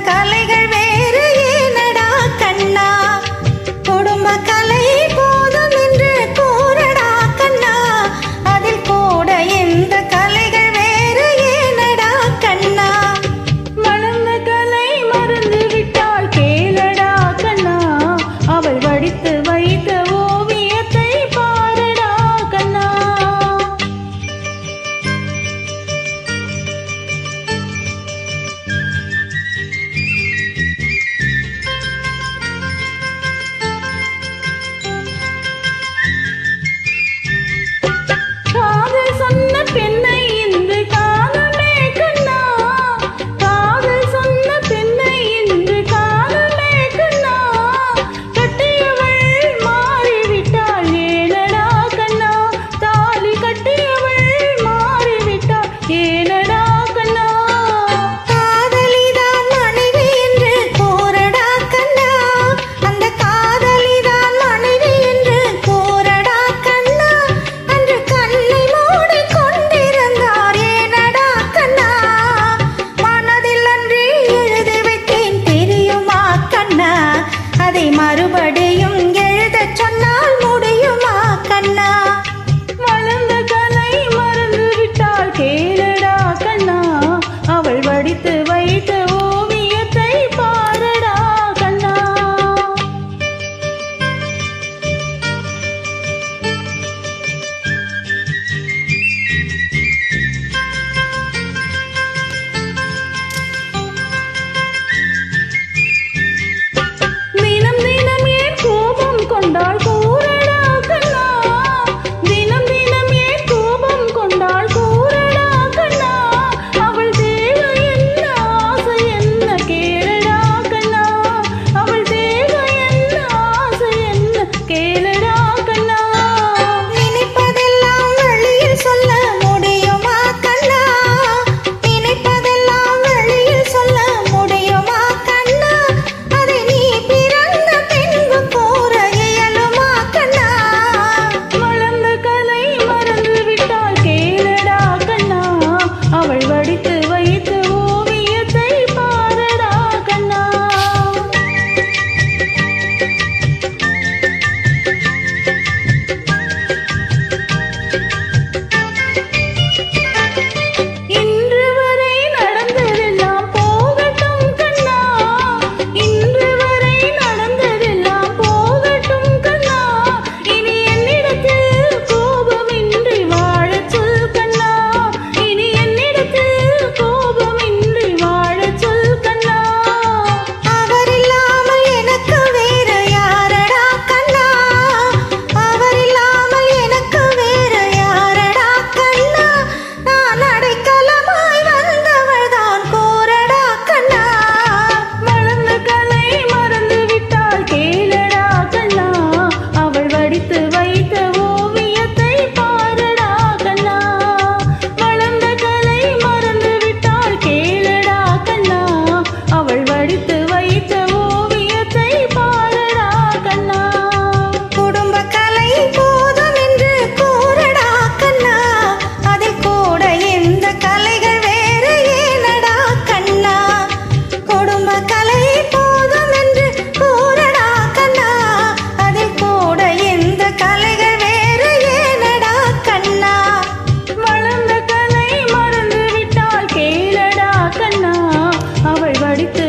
கலைகள் வேறு ஏனடா கண்ணா குடும்ப கலை போதும் என்று கூறடா கண்ணா அதில் கூட எந்த கலைகள் வேறு ஏனடா கண்ணா வளர்ந்த கலை மறந்து விட்டாள் கேளடா கண்ணா அவள் வடித்து வைத்த ஓவியத்தை பாரடா கண்ணா காதல் சொன்ன பெண்ணை இன்று காணமே கண்ணா காதல் சொன்ன பெண்ணை இன்று காணமே கண்ணா கட்டியவள் மாறிவிட்டாள் ஏனடா கண்ணா தாலி கட்டியவள் மாறிவிட்டாள் ஏனடா கண்ணா காதலிதான் மனைவி என்று கூறடா கண்ணா அந்த காதலிதான் மனைவி என்று கூறடா கண்ணா அன்று கண்ணை மூடி கொண்டிருந்தார் ஏனடா கண்ணா மனதில் அன்றி எழுதி வைத்தேன் தெரியுமா கண்ணா அதை மறுபடியும் எழுதச் சொன்னால் முடியுமா கண்ணா வளர்ந்த கலை மறந்து விட்டாள் கேளடா கண்ணா அவள் வடித்து வைத்த ஓவியத்தை பாரடா கண்ணா தினம் தினம் ஏன் கோபம் கொண்டாள் கூறடா கண்ணா தினம் தினம் ஏன் கோபம் கொண்டாள் கூறடா கண்ணா அவள் தேவை என்ன ஆசை என்ன கேளடா கண்ணா அவள் தேவை என்ன ஆசை என்ன கேளடா கண்ணா நினைப்பதெல்லாம் வெளியில் சொல்ல முடியுமா கண்ணா நினைப்பதெல்லாம் வெளியில் சொல்ல முடியுமா கண்ணா அதை நீ பிறந்த பின்பு கூற இயலுமா கண்ணா வளர்ந்த கலை மறந்து விட்டாள் கேளடா கண்ணா அவள் வடித்து வைத்த ஓவியத்தை பாரடா கண்ணா இன்று வரை நடந்ததெல்லாம் போகட்டும் கண்ணா இன்று வரை நடந்ததெல்லாம் போகட்டும் கண்ணா இனி என்னிடத்தில் கோபமின்றி வாழச் சொல் கண்ணா இனி என்னிடத்தில் கோபமின்றி வாழச் சொல் கண்ணா அவர் இல்லாமல் எனக்கு வேறு யாரடா கண்ணா அவர் இல்லாமல் எனக்கு வேறு யாரடா கண்ணா நான் அடைக்கலமாய் வந்தவள்தான் கூறடா கண்ணா வளர்ந்த கலை மறந்து விட்டாள் கேளடா கண்ணா அவள் வடித்து வைத்த ஓவியத்தை பாரடா கண்ணா வளர்ந்த கலை மறந்து விட்டாள் கேளடா கண்ணா அவள் வடித்து வைத்த ஓவியத்தை பாரடா கண்ணா குடும்ப கலை போதும் என்று கூறடா கண்ணா அதில் கூட எந்த கலைகள் வேறு ஏனடா கண்ணா குடும்ப கலை போதும் என்று கூறடா கண்ணா அதில் கூட எந்த கலைகள் வேறு ஏனடா கண்ணா வளர்ந்த கலை மறந்து விட்டாள் கேளடா கண்ணா அவள் வடித்து